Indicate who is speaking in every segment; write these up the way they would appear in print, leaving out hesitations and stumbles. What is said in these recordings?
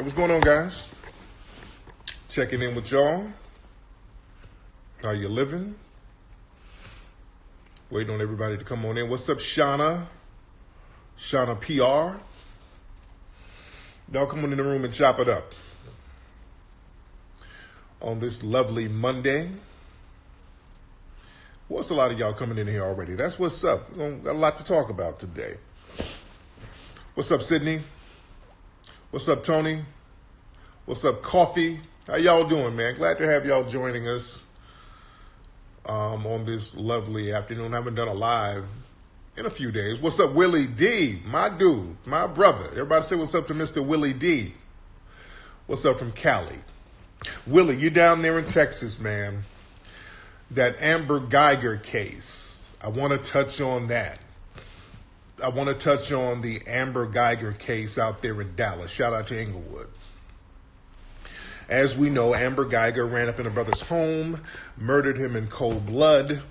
Speaker 1: What's going on, guys? Checking in with y'all. How you living? Waiting on everybody to come on in. What's up, Shauna? Shauna PR. Y'all come on in the room and chop it up. On this lovely Monday. What's a lot of y'all coming in here already? That's what's up. We've got a lot to talk about today. What's up, Sydney? What's up, Tony? What's up, Coffee? How y'all doing, man? Glad to have y'all joining us on this lovely afternoon. I haven't done a live in a few days. What's up, Willie D? My dude, my brother. Everybody say what's up to Mr. Willie D. What's up from Cali? Willie, you down there in Texas, man. That Amber Guyger case. I want to touch on that. I want to touch on the Amber Guyger case out there in Dallas. Shout out to Inglewood. As we know, Amber Guyger ran up in her brother's home, murdered him in cold blood.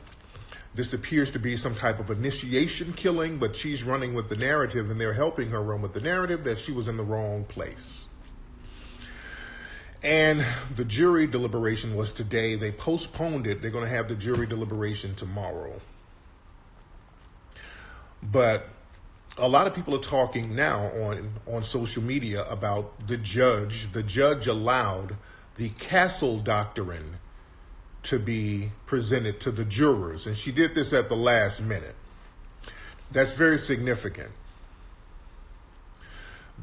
Speaker 1: This appears to be some type of initiation killing, but she's running with the narrative, and they're helping her run with the narrative that she was in the wrong place. And the jury deliberation was today. They postponed it. They're going to have the jury deliberation tomorrow. But a lot of people are talking now on social media about the judge. The judge allowed the Castle Doctrine to be presented to the jurors, and she did this at the last minute. That's very significant.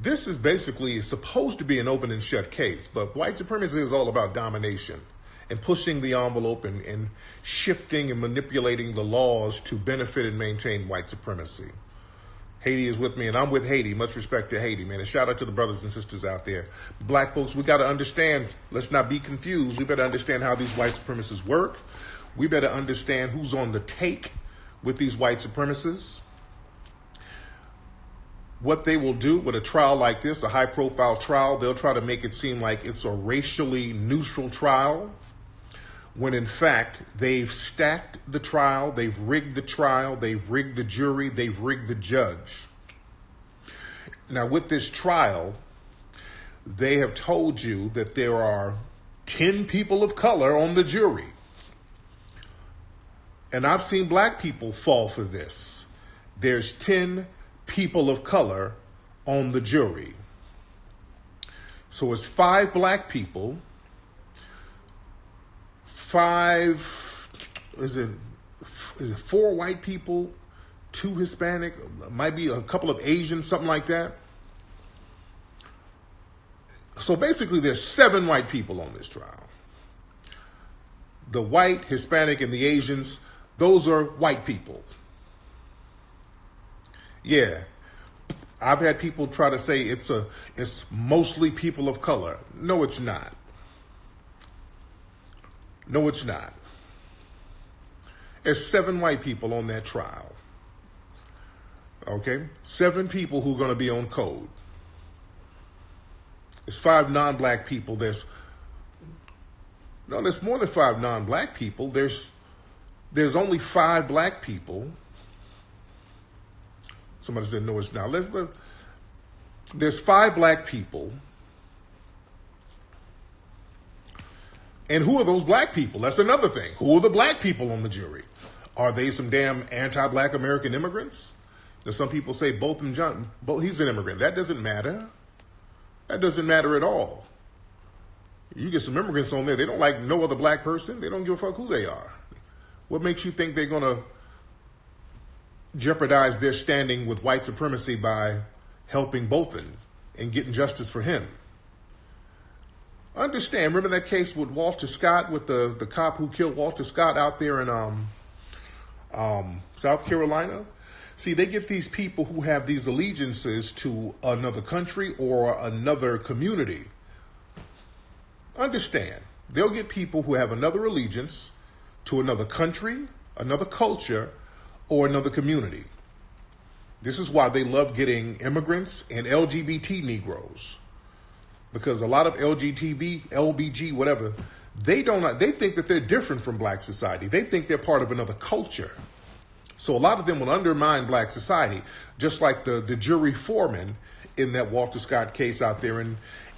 Speaker 1: This is basically supposed to be an open and shut case, but white supremacy is all about domination and pushing the envelope and shifting and manipulating the laws to benefit and maintain white supremacy. Haiti is with me, and I'm with Haiti. Much respect to Haiti, man. And shout out to the brothers and sisters out there. Black folks, we got to understand. Let's not be confused. We better understand how these white supremacists work. We better understand who's on the take with these white supremacists. What they will do with a trial like this, a high-profile trial, they'll try to make it seem like it's a racially neutral trial, when in fact they've stacked the trial, they've rigged the trial, they've rigged the jury, they've rigged the judge. Now with this trial, they have told you that there are 10 people of color on the jury. And I've seen black people fall for this. There's 10 people of color on the jury. So it's 5 black people, 4 white people, 2 Hispanic, might be a couple of Asians, something like that. So basically there's 7 white people on this trial. The white, Hispanic, and the Asians, those are white people. Yeah. I've had people try to say it's mostly people of color. No, it's not. No, it's not. There's 7 white people on that trial. Okay? 7 people who are going to be on code. There's 5 non-black people. There's more than 5 non-black people. There's only 5 black people. Somebody said, no, it's not. There's 5 black people. And who are those black people? That's another thing. Who are the black people on the jury? Are they some damn anti-black American immigrants? There's some people say both he's an immigrant. That doesn't matter. That doesn't matter at all. You get some immigrants on there, they don't like no other black person. They don't give a fuck who they are. What makes you think they're going to jeopardize their standing with white supremacy by helping Bothan and getting justice for him? Understand, remember that case with Walter Scott, with the cop who killed Walter Scott out there in South Carolina? See, they get these people who have these allegiances to another country or another community. Understand, they'll get people who have another allegiance to another country, another culture, or another community. This is why they love getting immigrants and LGBT Negroes. Because a lot of LBG, whatever, they think that they're different from black society. They think they're part of another culture. So a lot of them will undermine black society, just like the jury foreman in that Walter Scott case out there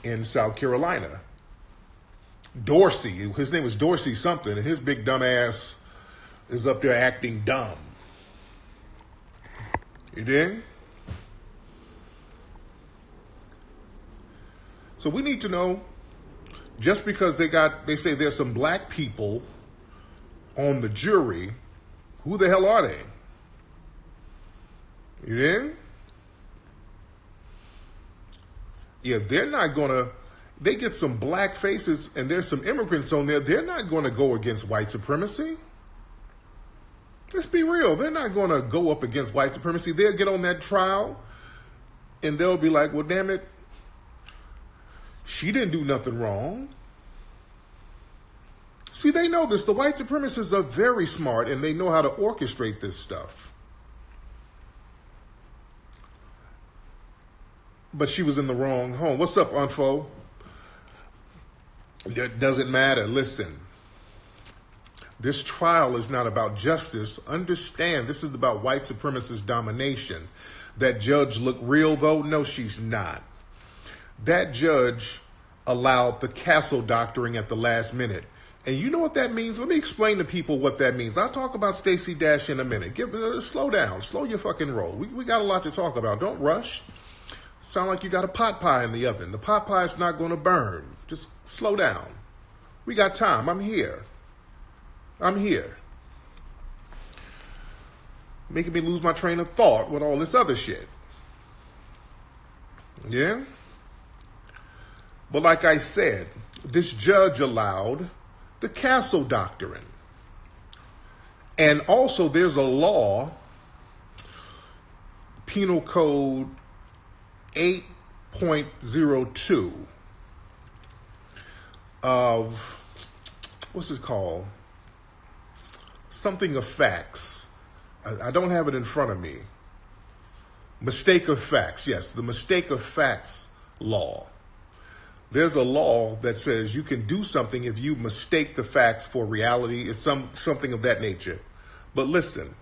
Speaker 1: in South Carolina. Dorsey, his name was Dorsey something, and his big dumb ass is up there acting dumb. You dig? So we need to know, just because they say there's some black people on the jury, who the hell are they? You dig? Yeah, they're not gonna, they get some black faces and there's some immigrants on there, they're not gonna go against white supremacy. Let's be real, they're not gonna go up against white supremacy. They'll get on that trial and they'll be like, well, damn it, she didn't do nothing wrong. See, they know this. The white supremacists are very smart and they know how to orchestrate this stuff. But she was in the wrong home. What's up, Unfo? It doesn't matter. Listen, this trial is not about justice. Understand, this is about white supremacist domination. That judge look real, though? No, she's not. That judge allowed the castle doctoring at the last minute. And you know what that means? Let me explain to people what that means. I'll talk about Stacy Dash in a minute. Slow down. Slow your fucking roll. We got a lot to talk about. Don't rush. Sound like you got a pot pie in the oven. The pot pie is not going to burn. Just slow down. We got time. I'm here. Making me lose my train of thought with all this other shit. Yeah? But like I said, this judge allowed the castle doctrine. And also there's a law, Penal Code 8.02 of, what's it called? Something of facts. I don't have it in front of me. Mistake of facts. Yes, the mistake of facts law. There's a law that says you can do something if you mistake the facts for reality. It's something of that nature. But listen,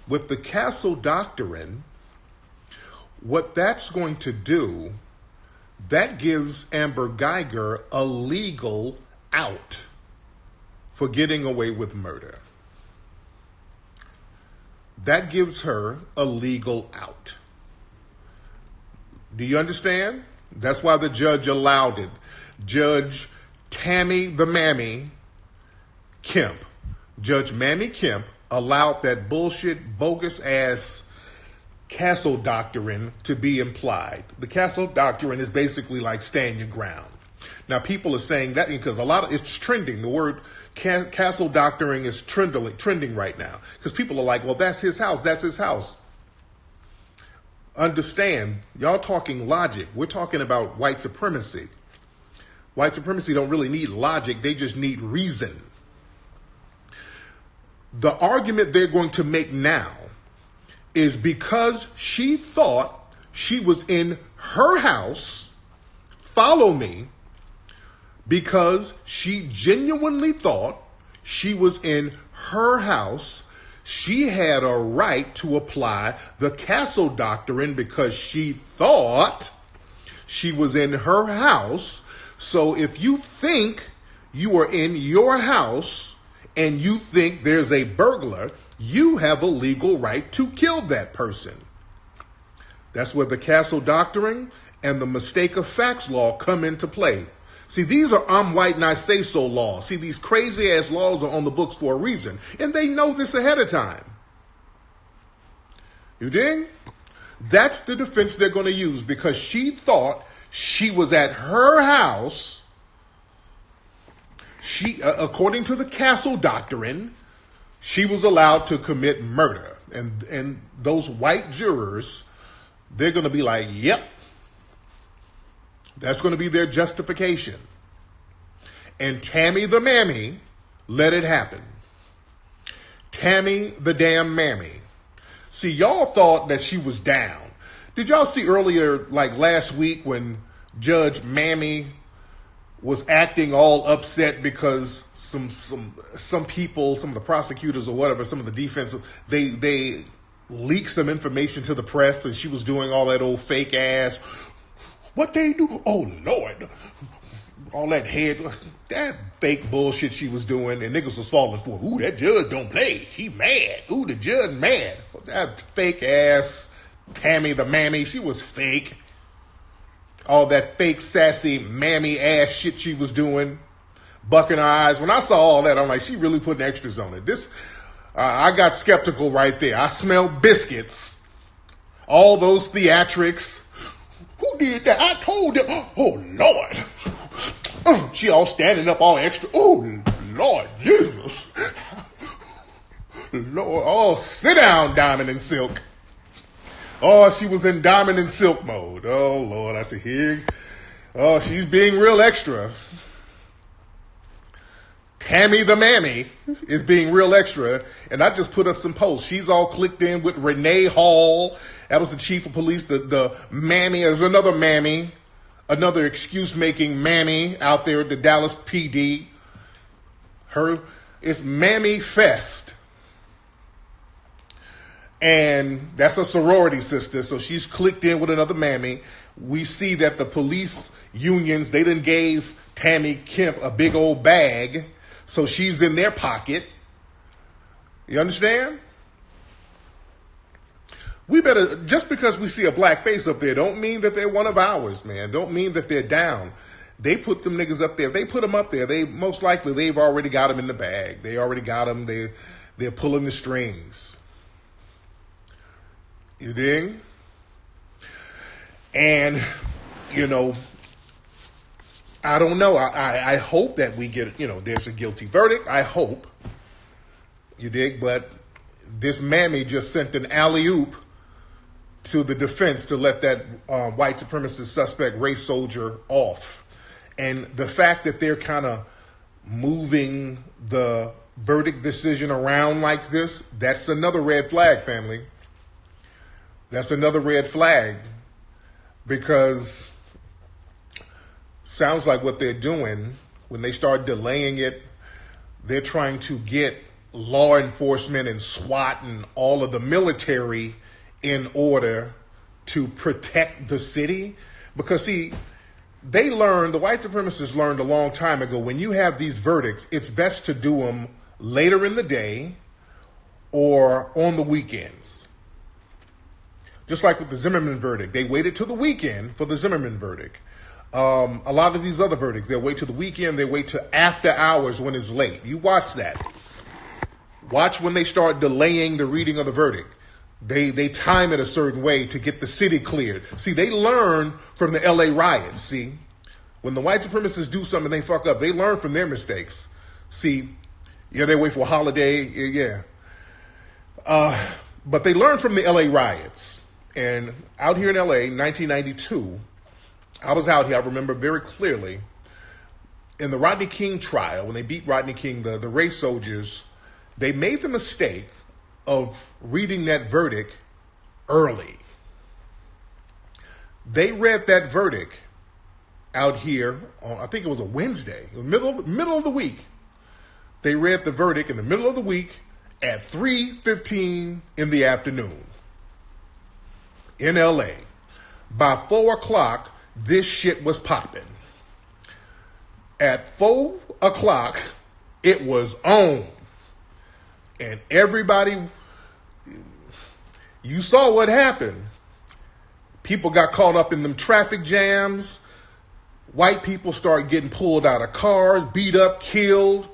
Speaker 1: with the castle doctrine, what that's going to do, that gives Amber Guyger a legal out for getting away with murder. That gives her a legal out. Do you understand? That's why the judge allowed it. Judge Tammy the Mammy Kemp. Judge Mammy Kemp allowed that bullshit, bogus ass castle doctrine to be implied. The castle doctrine is basically like stand your ground. Now people are saying that because it's trending. The word castle doctrine is trending right now because people are like, well, that's his house. That's his house. Understand, y'all talking logic. We're talking about white supremacy. White supremacy don't really need logic. They just need reason. The argument they're going to make now is because she thought she was in her house, follow me, because she genuinely thought she was in her house, she had a right to apply the castle doctrine because she thought she was in her house. So if you think you are in your house and you think there's a burglar, you have a legal right to kill that person. That's where the castle doctrine and the mistake of facts law come into play. See, these are I'm white and I say so laws. See, these crazy ass laws are on the books for a reason, and they know this ahead of time. You dig? That's the defense they're going to use because she thought she was at her house. She, according to the castle doctrine, she was allowed to commit murder. And those white jurors, they're going to be like, yep. That's going to be their justification. And Tammy the Mammy let it happen. Tammy the damn Mammy. See, y'all thought that she was down. Did y'all see earlier, like last week, when Judge Mammy was acting all upset because some people, some of the prosecutors or whatever, some of the defense, they leaked some information to the press and she was doing all that old fake ass, What they do? Oh, Lord. All that that fake bullshit she was doing, and niggas was falling for. Ooh, that judge don't play. She mad. Ooh, the judge mad. That fake ass Tammy the Mammy, she was fake. All that fake sassy mammy ass shit she was doing, bucking her eyes. When I saw all that, I'm like, she really putting extras on it. I got skeptical right there. I smelled biscuits. All those theatrics. Who did that? I told them. Oh, Lord. She all standing up all extra. Oh, Lord Jesus. Lord. Oh, sit down, Diamond and Silk. Oh, she was in Diamond and Silk mode. Oh, Lord. I said, here. Oh, she's being real extra. Tammy the Mammy is being real extra. And I just put up some posts. She's all clicked in with Renee Hall. That was the chief of police. The Mammy is another Mammy. Another excuse-making Mammy out there at the Dallas PD. It's Mammy Fest. And that's a sorority sister, so she's clicked in with another Mammy. We see that the police unions, they done gave Tammy Kemp a big old bag, so she's in their pocket. You understand? We better, just because we see a black face up there, don't mean that they're one of ours, man. Don't mean that they're down. They put them niggas up there. If they put them up there, they most likely, they've already got them in the bag. They already got them. They're pulling the strings. You dig? And, you know, I don't know. I hope that we get, there's a guilty verdict. I hope. You dig? But this Mammy just sent an alley-oop to the defense to let that white supremacist suspect race soldier off. And the fact that they're kind of moving the verdict decision around like this, that's another red flag, family. That's another red flag, because sounds like what they're doing, when they start delaying it, they're trying to get law enforcement and SWAT and all of the military in order to protect the city. Because, see, the white supremacists learned a long time ago, when you have these verdicts, it's best to do them later in the day or on the weekends. Just like with the Zimmerman verdict. They waited till the weekend for the Zimmerman verdict. A lot of these other verdicts, they'll wait till the weekend, they wait till after hours when it's late. You watch that. Watch when they start delaying the reading of the verdict. They time it a certain way to get the city cleared. See, they learn from the LA riots, see? When the white supremacists do something and they fuck up, they learn from their mistakes. See, they wait for a holiday, but they learn from the LA riots. And out here in LA, 1992, I was out here, I remember very clearly, in the Rodney King trial, when they beat Rodney King, the race soldiers, they made the mistake of reading that verdict early. They read that verdict out here on, I think it was a Wednesday, middle of the week. They read the verdict in the middle of the week at 3:15 in the afternoon in LA. By 4 o'clock, this shit was popping. At 4 o'clock, it was on. And everybody, you saw what happened. People got caught up in them traffic jams. White people started getting pulled out of cars, beat up, killed.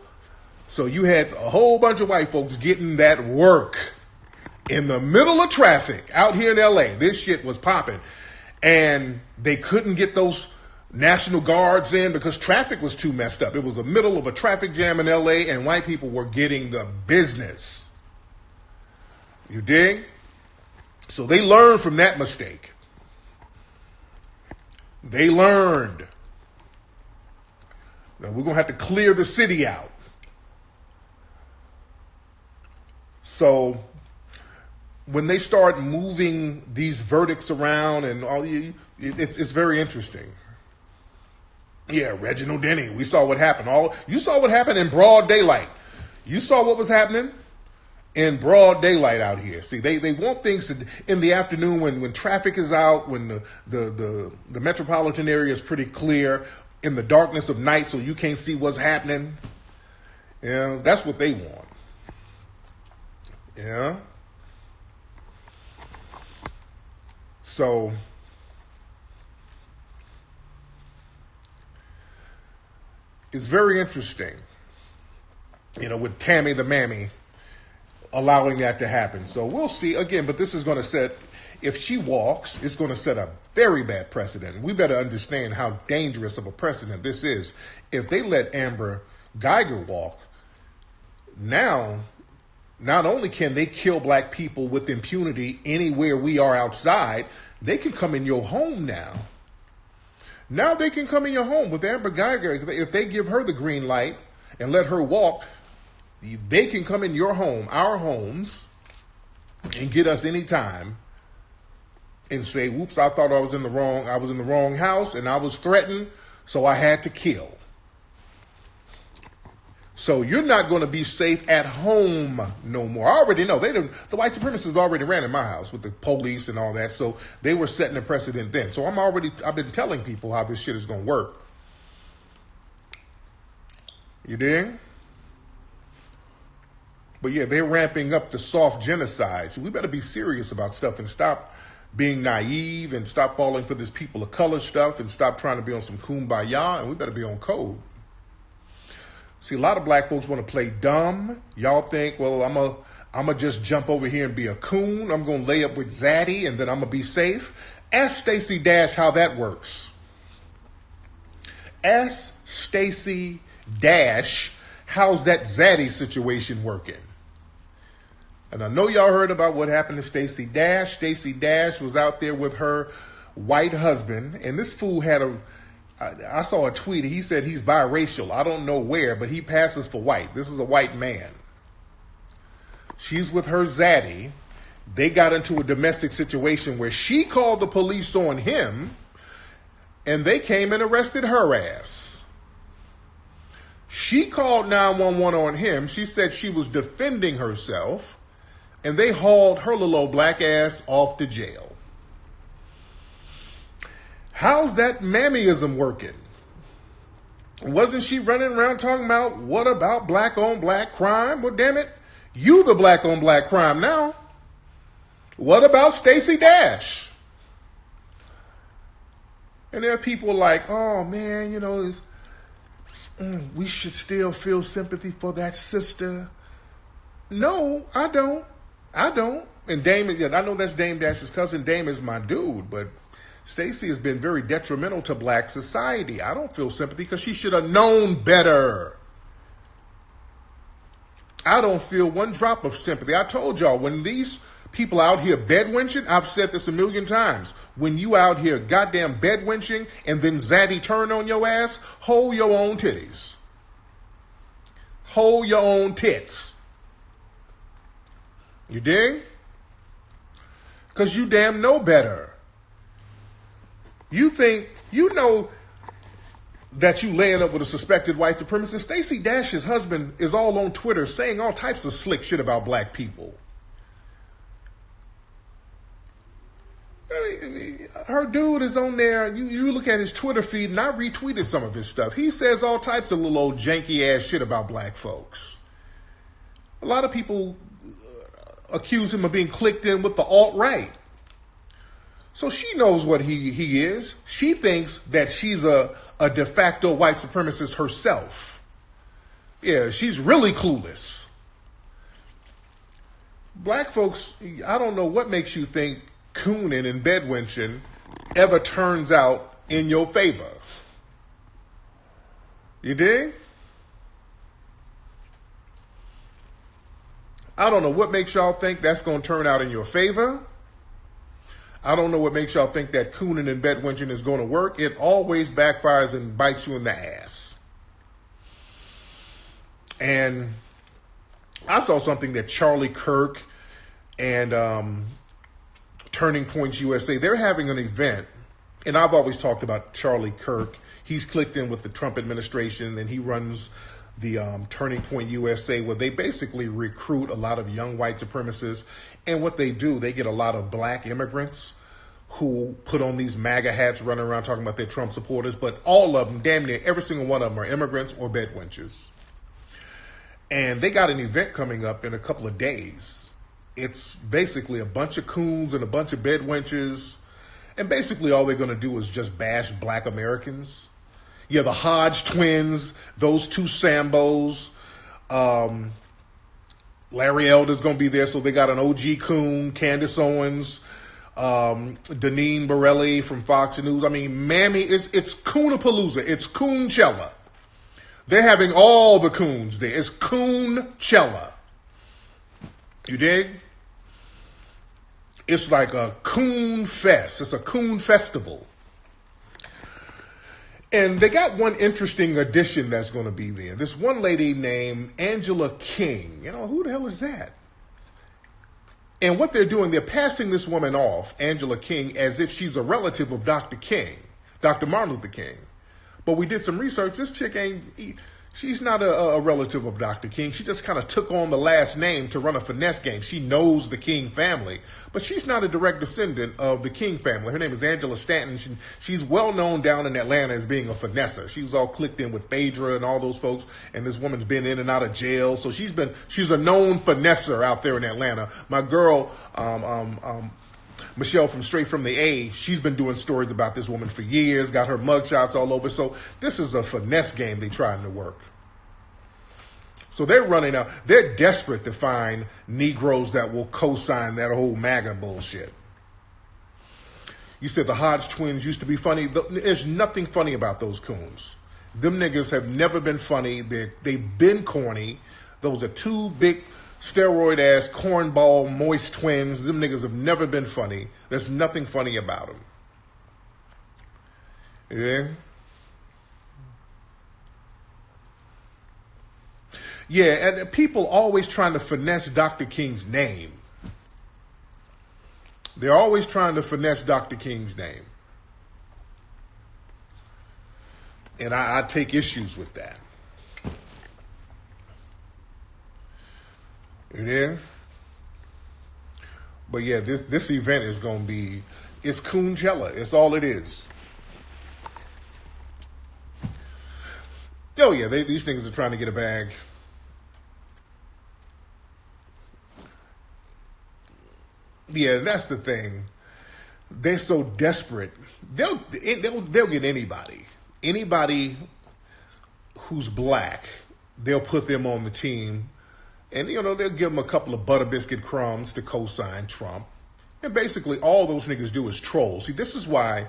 Speaker 1: So you had a whole bunch of white folks getting that work in the middle of traffic out here in LA. This shit was popping. And they couldn't get those National Guards in because traffic was too messed up. It was the middle of a traffic jam in LA, and white people were getting the business. You dig? So they learned from that mistake. They learned. Now we're going to have to clear the city out. So when they start moving these verdicts around and all, it's very interesting. Yeah, Reginald Denny. We saw what happened. You saw what happened in broad daylight. You saw what was happening. in broad daylight out here. See, they want things in the afternoon when traffic is out, when the metropolitan area is pretty clear, in the darkness of night so you can't see what's happening. Yeah, that's what they want. Yeah. So it's very interesting, with Tammy the Mammy allowing that to happen. So we'll see again, but this is going to set, if she walks, it's going to set a very bad precedent. We better understand how dangerous of a precedent this is. If they let Amber Guyger walk, now not only can they kill black people with impunity anywhere we are outside, they can come in your home now. Now they can come in your home with Amber Guyger. If they give her the green light and let her walk, they can come in your home, our homes, and get us anytime and say, whoops, I thought I was in the wrong house and I was threatened, so I had to kill. So you're not going to be safe at home no more. I already know. The white supremacists already ran in my house with the police and all that, so they were setting a precedent then. So I've been telling people how this shit is going to work. You dig? But yeah, they're ramping up the soft genocide. So we better be serious about stuff and stop being naive and stop falling for this people of color stuff and stop trying to be on some kumbaya, and we better be on code. See, a lot of black folks want to play dumb. Y'all think, well, I'm going to just jump over here and be a coon. I'm going to lay up with Zaddy and then I'm going to be safe. Ask Stacy Dash how that works. Ask Stacy Dash how's that Zaddy situation working. And I know y'all heard about what happened to Stacy Dash. Stacy Dash was out there with her white husband, and this fool I saw a tweet. He said he's biracial. I don't know where, but he passes for white. This is a white man. She's with her zaddy. They got into a domestic situation where she called the police on him, and they came and arrested her ass. She called 911 on him. She said she was defending herself, and they hauled her little old black ass off to jail. How's that mammyism working? Wasn't she running around talking about, what about black on black crime? Well, damn it, you the black on black crime now. What about Stacy Dash? And there are people like, oh man, we should still feel sympathy for that sister. No, I don't. And Dame, I know that's Dame Dash's cousin. Dame is my dude, but Stacy has been very detrimental to black society. I don't feel sympathy because she should have known better. I don't feel one drop of sympathy. I told y'all, when these people out here bedwenching, I've said this a million times, when you out here goddamn bedwenching and then Zaddy turn on your ass, hold your own titties. Hold your own tits. You dig? Because you damn know better. You think, that you laying up with a suspected white supremacist. Stacy Dash's husband is all on Twitter saying all types of slick shit about black people. I mean, her dude is on there. You look at his Twitter feed, and I retweeted some of his stuff. He says all types of little old janky ass shit about black folks. A lot of people accuse him of being clicked in with the alt-right. So she knows what he is. She thinks that she's a de facto white supremacist herself. Yeah, she's really clueless. Black folks, I don't know what makes you think cooning and bedwenching ever turns out in your favor. You dig? I don't know what makes y'all think that's going to turn out in your favor. I don't know what makes y'all think that cooning and bedwenching is going to work. It always backfires and bites you in the ass. And I saw something that Charlie Kirk and Turning Points USA, they're having an event. And I've always talked about Charlie Kirk. He's clicked in with the Trump administration, and he runs Turning Point USA, where they basically recruit a lot of young white supremacists. And what they do, they get a lot of black immigrants who put on these MAGA hats, running around talking about their Trump supporters. But all of them, damn near every single one of them, are immigrants or bedwenches. And they got an event coming up in a couple of days. It's basically a bunch of coons and a bunch of bedwenches. And basically all they're going to do is just bash black Americans. Yeah, the Hodge twins, those two Sambos. Larry Elder's going to be there, so they got an OG coon, Candace Owens, Deneen Borelli from Fox News. I mean, Mammy, it's Coonapalooza. It's Coonchella. They're having all the coons there. It's Coonchella. You dig? It's like a coon fest. It's a coon festival. And they got one interesting addition that's going to be there. This one lady named Angela King. You know, who the hell is that? And what they're doing, they're passing this woman off, Angela King, as if she's a relative of Dr. King, Dr. Martin Luther King. But we did some research. This chick she's not a relative of Dr. King. She just kind of took on the last name to run a finesse game. She knows the King family, but she's not a direct descendant of the King family. Her name is Angela Stanton. She's well known down in Atlanta as being a finesser. She was all clicked in with Phaedra and all those folks, and this woman's been in and out of jail. So she's a known finesser out there in Atlanta. My girl, Michelle from Straight from the A, she's been doing stories about this woman for years, got her mugshots all over. So this is a finesse game they trying to work. So they're running out. They're desperate to find Negroes that will co-sign that whole MAGA bullshit. You said the Hodge twins used to be funny. There's nothing funny about those coons. Them niggas have never been funny. They've been corny. Those are two big steroid-ass, cornball, moist twins. Them niggas have never been funny. There's nothing funny about them. Yeah? Yeah, and people always trying to finesse Dr. King's name. They're always trying to finesse Dr. King's name. And I take issues with that. You know? But yeah, this event is going to be, it's Coonchella. It's all it is. Oh yeah, these niggas are trying to get a bag. Yeah, that's the thing. They're so desperate. They'll get anybody who's black. They'll put them on the team, and they'll give them a couple of butter biscuit crumbs to co-sign Trump. And basically, all those niggas do is troll. See, this is why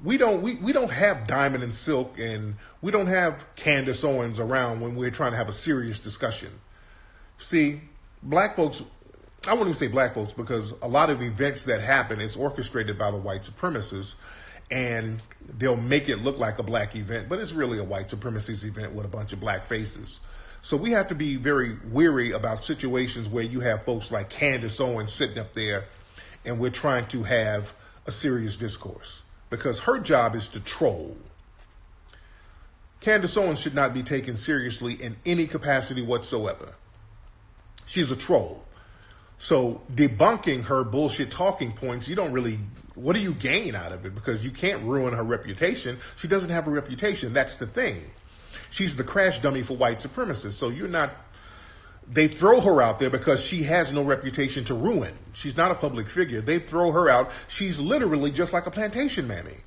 Speaker 1: we don't have Diamond and Silk, and we don't have Candace Owens around when we're trying to have a serious discussion. See, black folks. I wouldn't even say black folks, because a lot of events that happen, it's orchestrated by the white supremacists, and they'll make it look like a black event, but it's really a white supremacist event with a bunch of black faces. So we have to be very weary about situations where you have folks like Candace Owens sitting up there and we're trying to have a serious discourse, because her job is to troll. Candace Owens should not be taken seriously in any capacity whatsoever. She's a troll. So debunking her bullshit talking points, what do you gain out of it? Because you can't ruin her reputation. She doesn't have a reputation. That's the thing. She's the crash dummy for white supremacists. So they throw her out there because she has no reputation to ruin. She's not a public figure. They throw her out. She's literally just like a plantation mammy.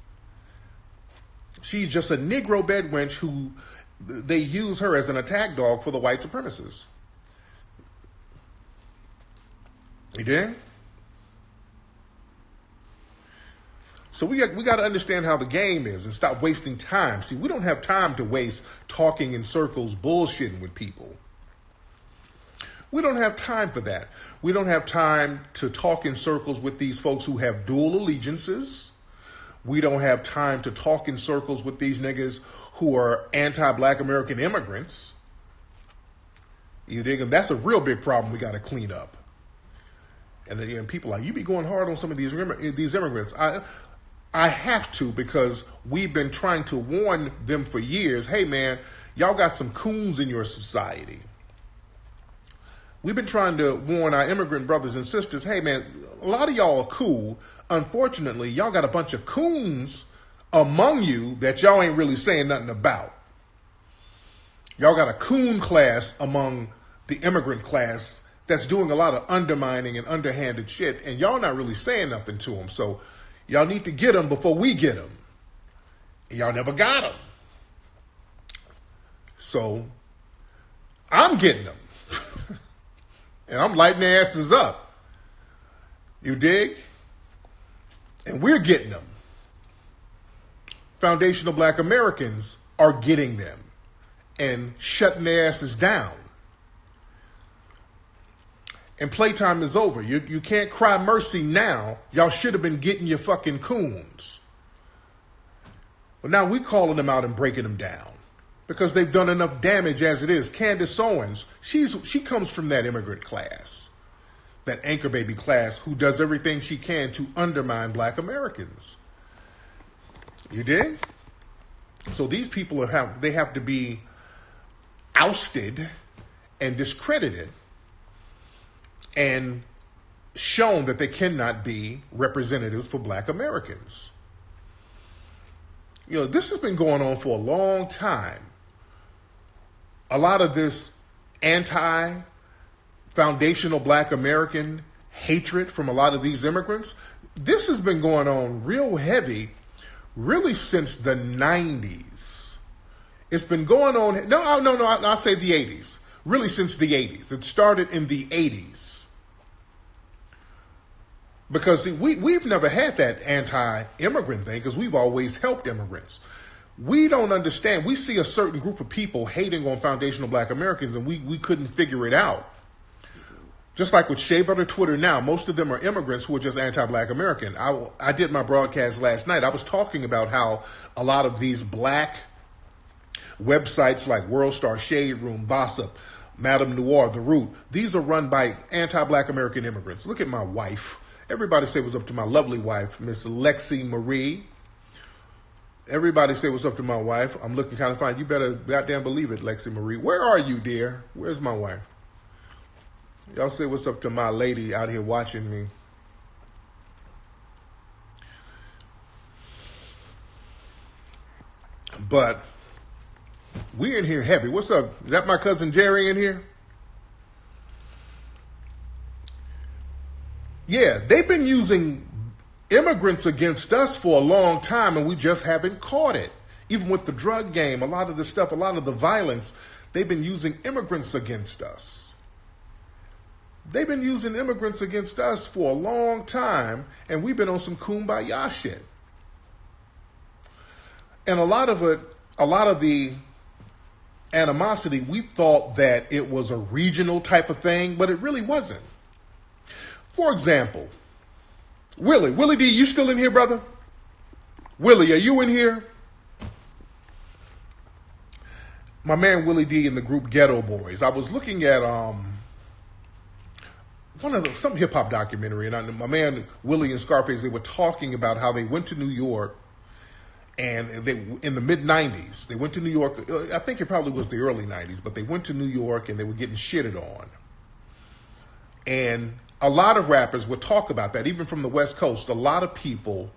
Speaker 1: She's just a Negro bedwench who they use her as an attack dog for the white supremacists. You did? So we got to understand how the game is and stop wasting time. See, we don't have time to waste talking in circles, bullshitting with people. We don't have time for that. We don't have time to talk in circles with these folks who have dual allegiances. We don't have time to talk in circles with these niggas who are anti-black American immigrants. You dig? And that's a real big problem we got to clean up. And then people are like, you be going hard on some of these immigrants. I have to, because we've been trying to warn them for years. Hey, man, Y'all got some coons in your society. We've been trying to warn our immigrant brothers and sisters, hey man, a lot of y'all are cool. Unfortunately, y'all got a bunch of coons among you that y'all ain't really saying nothing about. Y'all got a coon class among the immigrant class that's doing a lot of undermining and underhanded shit, and y'all not really saying nothing to them. So y'all need to get them before we get them. Y'all never got them. So I'm getting them. And I'm lighting their asses up. You dig? And we're getting them. Foundational Black Americans are getting them and shutting their asses down. And playtime is over. You can't cry mercy now. Y'all should have been getting your fucking coons. But now we calling them out and breaking them down because they've done enough damage as it is. Candace Owens, she comes from that immigrant class, that anchor baby class who does everything she can to undermine Black Americans. You dig? So these people have to be ousted and discredited and shown that they cannot be representatives for Black Americans. You know, this has been going on for a long time. A lot of this anti-foundational Black American hatred from a lot of these immigrants, this has been going on real heavy, really since the 90s. It's been going on, no, I'll say the 80s. Really since the 80s. It started in the 80s. Because see, we've never had that anti-immigrant thing because we've always helped immigrants. We don't understand. We see a certain group of people hating on foundational Black Americans and we couldn't figure it out. Just like with Shea Butter Twitter now, most of them are immigrants who are just anti-Black American. I did my broadcast last night. I was talking about how a lot of these Black websites like World Star, Shade Room, Bossip, Madame Noir, The Root, these are run by anti-Black American immigrants. Look at my wife. Everybody say what's up to my lovely wife, Miss Lexi Marie. Everybody say what's up to my wife. I'm looking kind of fine. You better goddamn believe it, Lexi Marie. Where are you, dear? Where's my wife? Y'all say what's up to my lady out here watching me. But we in here heavy. What's up? Is that my cousin Jerry in here? Yeah, they've been using immigrants against us for a long time, and we just haven't caught it. Even with the drug game, a lot of the stuff, a lot of the violence, they've been using immigrants against us. They've been using immigrants against us for a long time, and we've been on some kumbaya shit. And a lot of the animosity, we thought that it was a regional type of thing, but it really wasn't. For example, Willie D, you still in here, brother? Willie, are you in here? My man Willie D in the group Ghetto Boys. I was looking at some hip hop documentary, and my man Willie and Scarface, they were talking about how they went to New York, and they in the mid '90s. They went to New York. I think it probably was the early '90s, but they went to New York and they were getting shitted on, and a lot of rappers would talk about that, even from the West Coast. A lot of people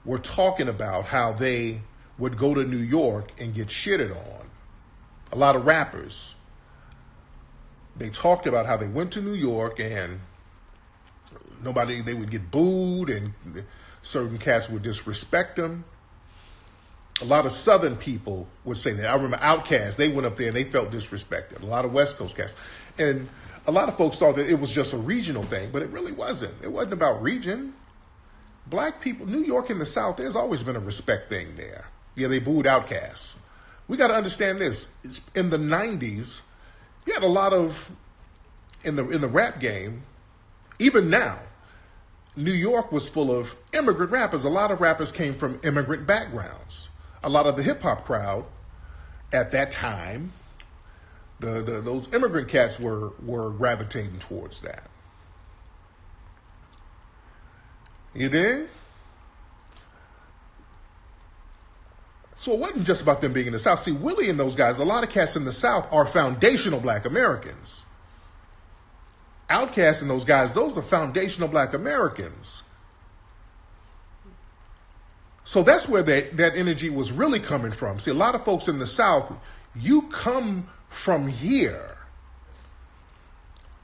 Speaker 1: were talking about how they would go to New York and get shitted on. A lot of rappers. They talked about how they went to New York and they would get booed and certain cats would disrespect them. A lot of Southern people would say that. I remember Outkast, they went up there and they felt disrespected. A lot of West Coast cats. And a lot of folks thought that it was just a regional thing, but it really wasn't. It wasn't about region. Black people, New York and the South, there's always been a respect thing there. Yeah, they booed Outkast. We got to understand this. In the 90s, you had a lot of, in the rap game, even now, New York was full of immigrant rappers. A lot of rappers came from immigrant backgrounds. A lot of the hip-hop crowd at that time, those immigrant cats were gravitating towards that. You dig? So it wasn't just about them being in the South. See, Willie and those guys, a lot of cats in the South are foundational black Americans. Outkast and those guys, those are foundational black Americans. So that's where that energy was really coming from. See, a lot of folks in the South, you come from here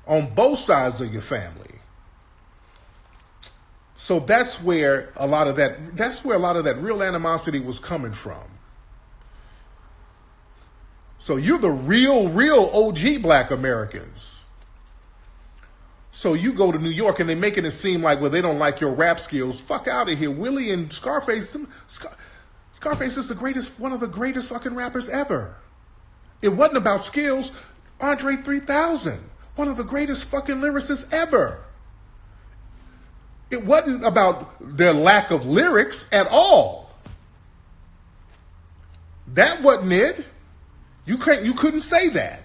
Speaker 1: on both sides of your family. So that's where a lot of that real animosity was coming from. So you're the real OG black Americans. So you go to New York and they're making it seem like, well, they don't like your rap skills. Fuck out of here. Willie and Scarface, Scarface is one of the greatest fucking rappers ever. It wasn't about skills. Andre 3000, one of the greatest fucking lyricists ever. It wasn't about their lack of lyrics at all. That wasn't it. You couldn't say that.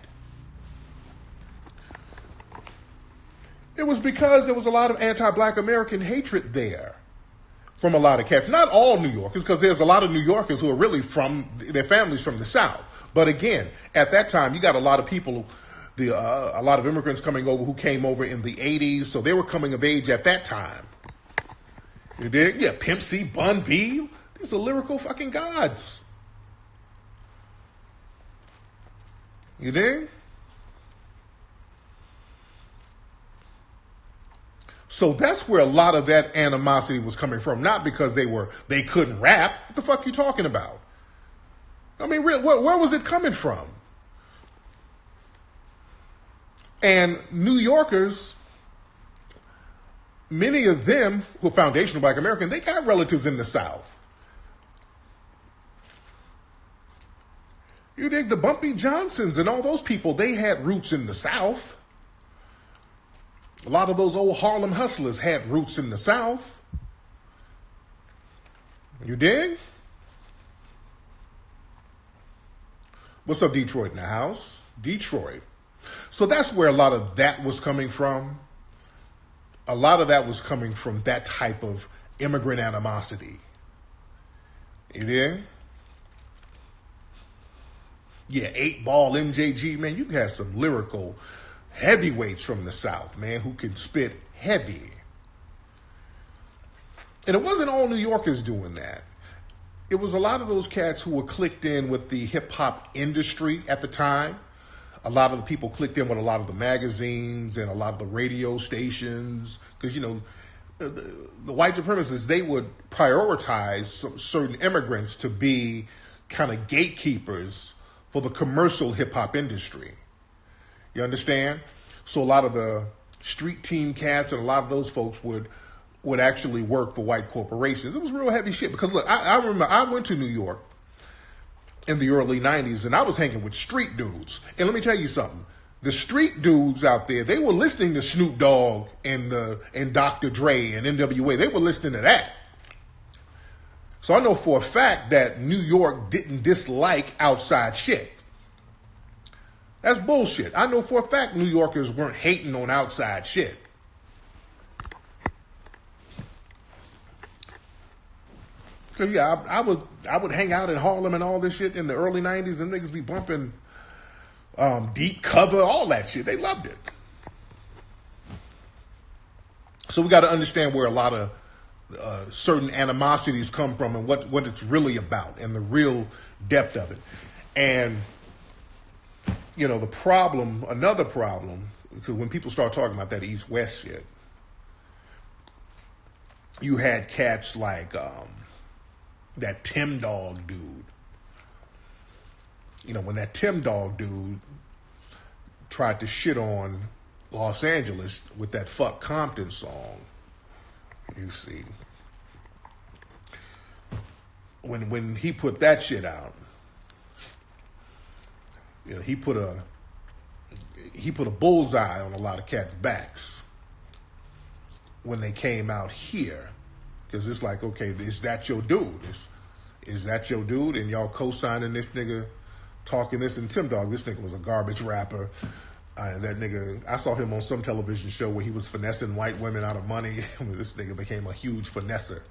Speaker 1: It was because there was a lot of anti-black American hatred there from a lot of cats. Not all New Yorkers, because there's a lot of New Yorkers who are really from their families from the South. But again, at that time, you got a lot of people, a lot of immigrants coming over who came over in the 80s, so they were coming of age at that time. You dig? Yeah, Pimp C, Bun B, these are lyrical fucking gods. You dig? So that's where a lot of that animosity was coming from. Not because they couldn't rap. What the fuck are you talking about? I mean, where was it coming from? And New Yorkers, many of them who are foundational black American, they got relatives in the South. You dig? The Bumpy Johnsons and all those people, they had roots in the South. A lot of those old Harlem hustlers had roots in the South. You dig? What's up, Detroit in the house? Detroit. So that's where a lot of that was coming from. A lot of that was coming from that type of immigrant animosity. You dig? Yeah, 8-Ball, MJG, man, you got some lyrical heavyweights from the South, man, who can spit heavy. And it wasn't all New Yorkers doing that. It was a lot of those cats who were clicked in with the hip-hop industry at the time. A lot of the people clicked in with a lot of the magazines and a lot of the radio stations. Because, you know, the white supremacists, they would prioritize certain immigrants to be kind of gatekeepers for the commercial hip-hop industry. You understand? So a lot of the street team cats and a lot of those folks would actually work for white corporations. It was real heavy shit. Because look, I remember I went to New York in the early 90s and I was hanging with street dudes. And let me tell you something. The street dudes out there, they were listening to Snoop Dogg and Dr. Dre and NWA. They were listening to that. So I know for a fact that New York didn't dislike outside shit. That's bullshit. I know for a fact New Yorkers weren't hating on outside shit. So yeah, I would hang out in Harlem and all this shit in the early 90s and niggas be bumping Deep Cover, all that shit. They loved it. So we got to understand where a lot of certain animosities come from and what it's really about and the real depth of it. And you know, another problem, because when people start talking about that East-West shit, you had cats like that Tim Dog dude. You know, when that Tim Dog dude tried to shit on Los Angeles with that Fuck Compton song, you see, when he put that shit out, you know, he put a bullseye on a lot of cats' backs when they came out here, because it's like, okay, is that your dude? Is that your dude? And y'all co-signing this nigga talking this? And Tim Dog, this nigga was a garbage rapper. And that nigga, I saw him on some television show where he was finessing white women out of money. This nigga became a huge finesser.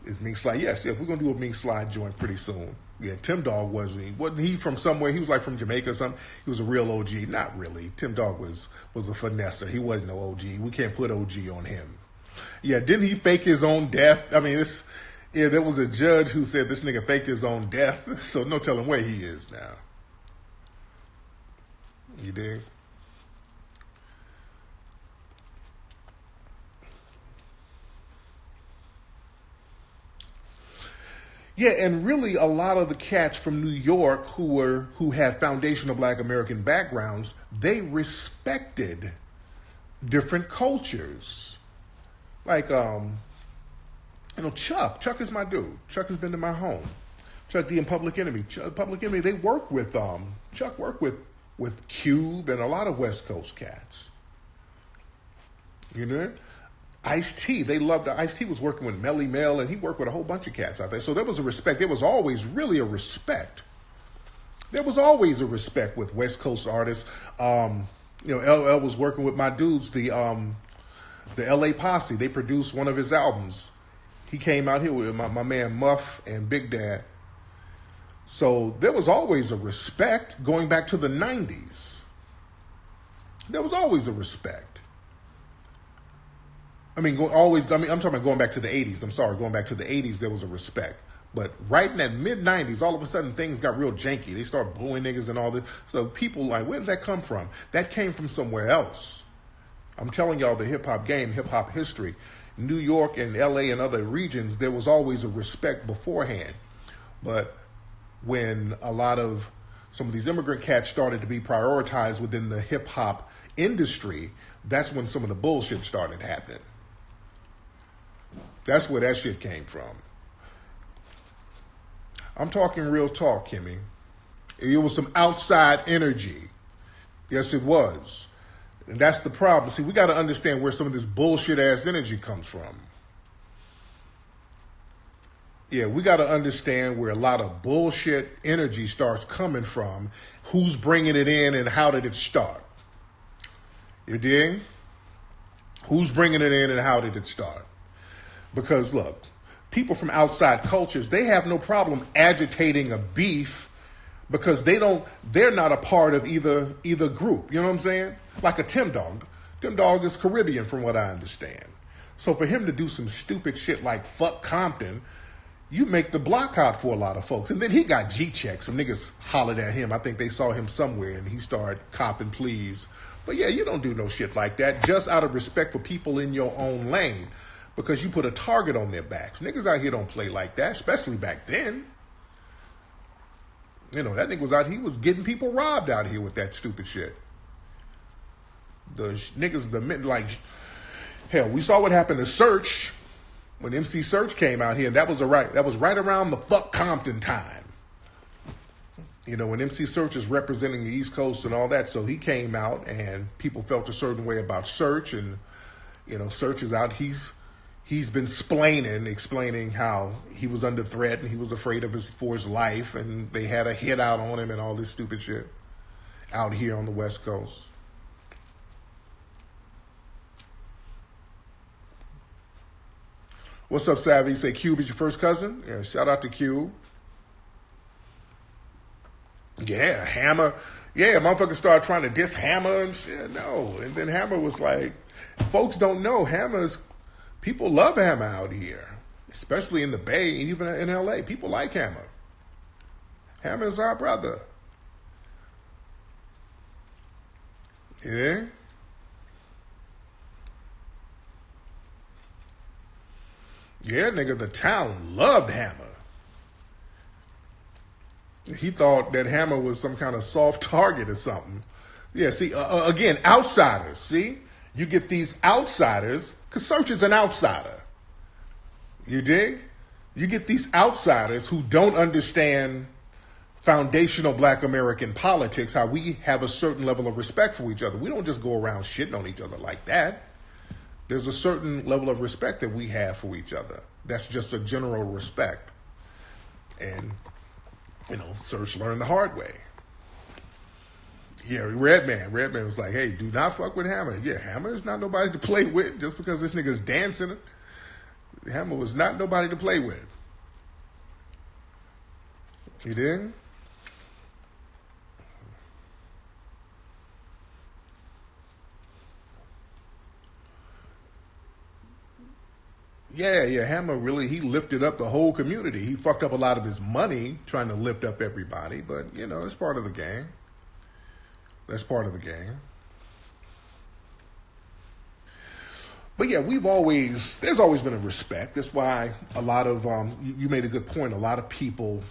Speaker 1: Is Mink Slide? Yes, we're gonna do a Mink Slide joint pretty soon. Yeah, Tim Dog wasn't he from somewhere? He was like from Jamaica or something. He was a real OG. Not really. Tim Dog was a finesser. He wasn't no OG. We can't put OG on him. Yeah, didn't he fake his own death? I mean, there was a judge who said this nigga faked his own death, so no telling where he is now. You dig? Yeah, and really a lot of the cats from New York who had foundational Black American backgrounds, they respected different cultures. Like Chuck. Chuck is my dude. Chuck has been to my home. Chuck D and Public Enemy. Public Enemy, they work with Chuck worked with Cube and a lot of West Coast cats. You know? Ice-T, they loved Ice-T was working with Melly Mel, and he worked with a whole bunch of cats out there. So there was a respect. There was always really a respect. There was always a respect with West Coast artists. LL was working with my dudes, the LA Posse. They produced one of his albums. He came out here with my man Muff and Big Dad. So there was always a respect going back to the 90s. There was always a respect. I'm talking about going back to the 80s. I'm sorry, going back to the 80s, there was a respect. But right in that mid-90s, all of a sudden things got real janky. They started booing niggas and all this. So people like, where did that come from? That came from somewhere else. I'm telling y'all the hip-hop game, hip-hop history. New York and LA and other regions, there was always a respect beforehand. But when some of these immigrant cats started to be prioritized within the hip-hop industry, that's when some of the bullshit started happening. That's where that shit came from. I'm talking real talk, Kimmy. It was some outside energy. Yes, it was. And that's the problem. See, we got to understand where some of this bullshit-ass energy comes from. Yeah, we got to understand where a lot of bullshit energy starts coming from, who's bringing it in, and how did it start. You dig? Who's bringing it in and how did it start? Because, look, people from outside cultures, they have no problem agitating a beef because they're not a part of either group. You know what I'm saying? Like a Tim Dog. Tim Dog is Caribbean from what I understand. So for him to do some stupid shit like fuck Compton, you make the block hot for a lot of folks. And then he got G-checked. Some niggas hollered at him. I think they saw him somewhere and he started copping pleas. But yeah, you don't do no shit like that just out of respect for people in your own lane because you put a target on their backs. Niggas out here don't play like that, especially back then. You know, that nigga was out, he was getting people robbed out here with that stupid shit. The niggas, like, hell, we saw what happened to Search when MC Search came out here, and that was right around the fuck Compton time. You know, when MC Search is representing the East Coast and all that, so he came out and people felt a certain way about Search, and, you know, Search is out, he's been explaining how he was under threat and he was afraid for his life, and they had a hit out on him and all this stupid shit out here on the West Coast. What's up, Savvy? You say Cube is your first cousin? Yeah, shout out to Cube. Yeah, Hammer. Yeah, motherfuckers started trying to diss Hammer and shit. No. And then Hammer was like, folks don't know people love Hammer out here, especially in the Bay and even in LA. People like Hammer. Hammer is our brother. Yeah? Yeah, nigga, the town loved Hammer. He thought that Hammer was some kind of soft target or something. Yeah, see, again, outsiders, see? You get these outsiders, because Search is an outsider. You dig? You get these outsiders who don't understand foundational Black American politics, how we have a certain level of respect for each other. We don't just go around shitting on each other like that. There's a certain level of respect that we have for each other. That's just a general respect. And, you know, Search learned the hard way. Yeah, Redman was like, hey, do not fuck with Hammer. Yeah, Hammer is not nobody to play with just because this nigga's dancing. Hammer was not nobody to play with. You did? Yeah, Hammer really, he lifted up the whole community. He fucked up a lot of his money trying to lift up everybody, but, it's part of the game. That's part of the game. But yeah, there's always been a respect. That's why a lot of, you made a good point, a lot of people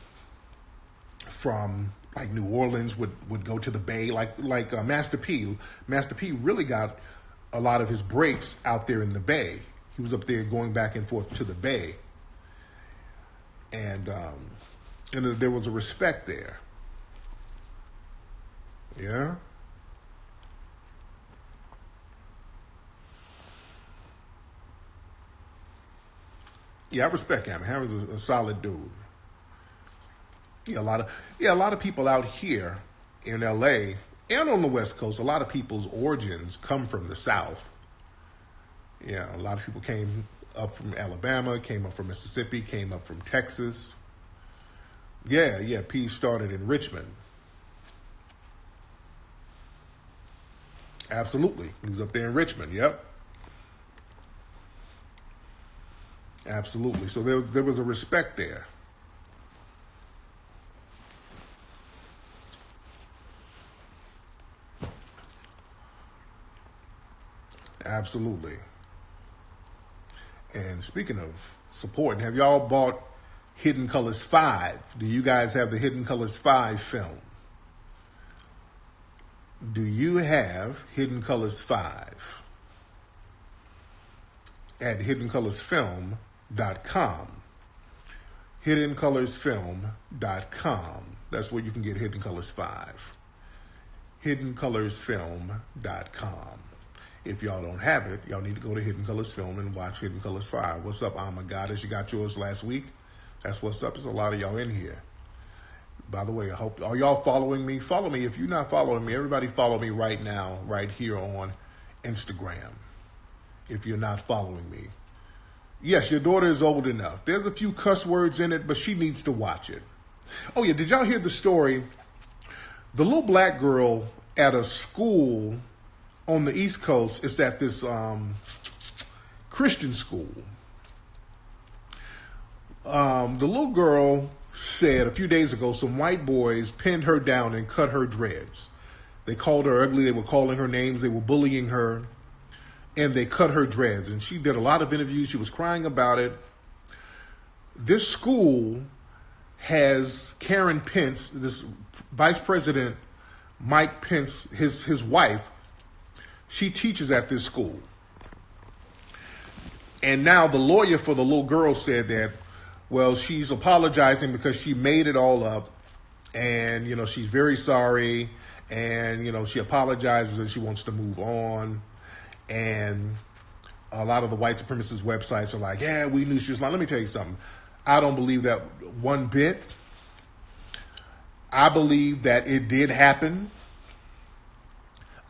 Speaker 1: from like New Orleans would go to the Bay, like Master P. Master P really got a lot of his breaks out there in the Bay. He was up there going back and forth to the Bay. And there was a respect there. Yeah? Yeah, I respect Hammer. Hammer's a solid dude. Yeah, a lot of people out here in LA and on the West Coast, a lot of people's origins come from the South. Yeah, a lot of people came up from Alabama, came up from Mississippi, came up from Texas. Yeah, P started in Richmond. Absolutely. He was up there in Richmond, yep. Absolutely. So there was a respect there. Absolutely. And speaking of support, have y'all bought Hidden Colors 5? Do you guys have the Hidden Colors 5 film? Do you have Hidden Colors 5? At hiddencolorsfilm.com. Hiddencolorsfilm.com. That's where you can get Hidden Colors 5. Hiddencolorsfilm.com. If y'all don't have it, y'all need to go to Hidden Colors Film and watch Hidden Colors 5. What's up, I'm a Goddess? You got yours last week? That's what's up. There's a lot of y'all in here. By the way, I hope, are y'all following me? Follow me. If you're not following me, everybody follow me right now, right here on Instagram. If you're not following me. Yes, your daughter is old enough. There's a few cuss words in it, but she needs to watch it. Oh yeah, did y'all hear the story? The little black girl at a school on the East Coast is at this Christian school. The little girl said a few days ago some white boys pinned her down and cut her dreads. They called her ugly. They were calling her names. They were bullying her. And they cut her dreads. And she did a lot of interviews. She was crying about it. This school has Karen Pence, this Vice President Mike Pence, his wife. She teaches at this school. And now the lawyer for the little girl said that, well, she's apologizing because she made it all up. And, she's very sorry. And, she apologizes and she wants to move on. And a lot of the white supremacist websites are like, yeah, we knew she was lying. Let me tell you something. I don't believe that one bit. I believe that it did happen.